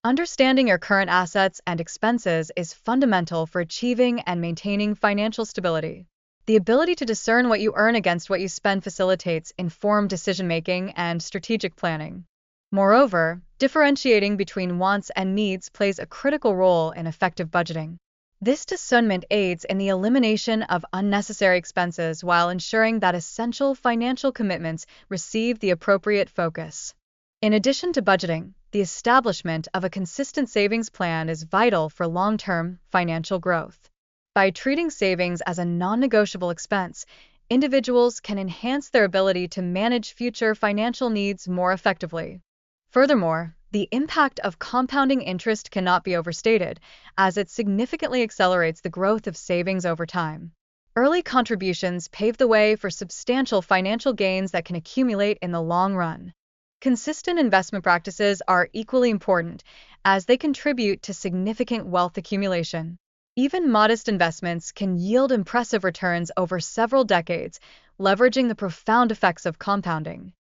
Understanding your current assets and expenses is fundamental for achieving and maintaining financial stability. The ability to discern what you earn against what you spend facilitates informed decision-making and strategic planning. Moreover, differentiating between wants and needs plays a critical role in effective budgeting. This discernment aids in the elimination of unnecessary expenses while ensuring that essential financial commitments receive the appropriate focus. In addition to budgeting, the establishment of a consistent savings plan is vital for long-term financial growth. By treating savings as a non-negotiable expense, individuals can enhance their ability to manage future financial needs more effectively. Furthermore, the impact of compounding interest cannot be overstated, as it significantly accelerates the growth of savings over time. Early contributions pave the way for substantial financial gains that can accumulate in the long run. Consistent investment practices are equally important, as they contribute to significant wealth accumulation. Even modest investments can yield impressive returns over several decades, leveraging the profound effects of compounding.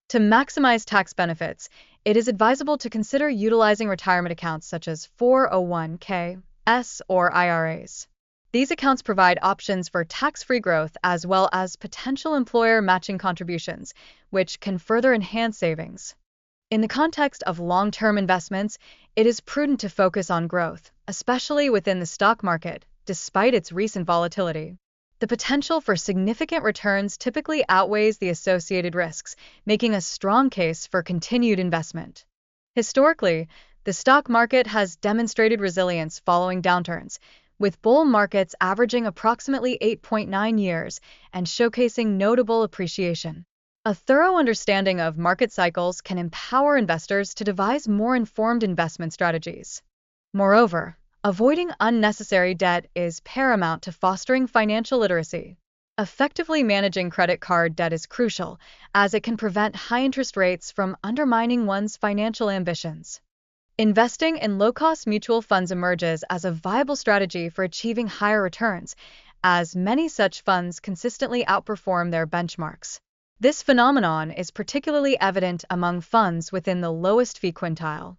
To maximize tax benefits, it is advisable to consider utilizing retirement accounts such as 401(k)s or IRAs. These accounts provide options for tax-free growth as well as potential employer matching contributions, which can further enhance savings. In the context of long-term investments, it is prudent to focus on growth, especially within the stock market, despite its recent volatility. The potential for significant returns typically outweighs the associated risks, making a strong case for continued investment. Historically, the stock market has demonstrated resilience following downturns, with bull markets averaging approximately 8.9 years and showcasing notable appreciation. A thorough understanding of market cycles can empower investors to devise more informed investment strategies. Moreover, avoiding unnecessary debt is paramount to fostering financial literacy. Effectively managing credit card debt is crucial, as it can prevent high interest rates from undermining one's financial ambitions. Investing in low-cost mutual funds emerges as a viable strategy for achieving higher returns, as many such funds consistently outperform their benchmarks. This phenomenon is particularly evident among funds within the lowest fee quintile.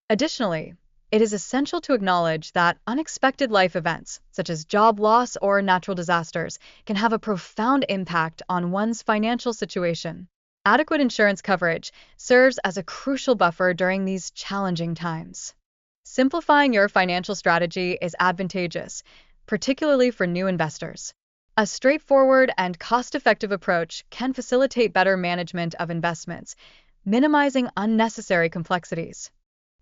Additionally, it is essential to acknowledge that unexpected life events, such as job loss or natural disasters, can have a profound impact on one's financial situation. Adequate insurance coverage serves as a crucial buffer during these challenging times. Simplifying your financial strategy is advantageous, particularly for new investors. A straightforward and cost-effective approach can facilitate better management of investments, minimizing unnecessary complexities.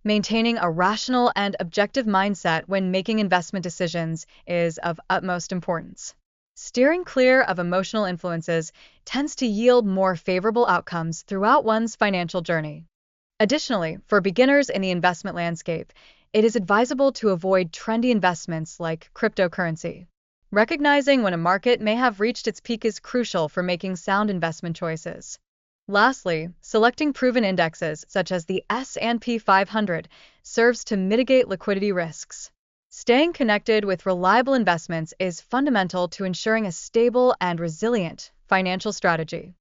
Maintaining a rational and objective mindset when making investment decisions is of utmost importance. Steering clear of emotional influences tends to yield more favorable outcomes throughout one's financial journey. Additionally, for beginners in the investment landscape, it is advisable to avoid trendy investments like cryptocurrency. Recognizing when a market may have reached its peak is crucial for making sound investment choices. Lastly, selecting proven indexes such as the S&P 500 serves to mitigate liquidity risks. Staying connected with reliable investments is fundamental to ensuring a stable and resilient financial strategy.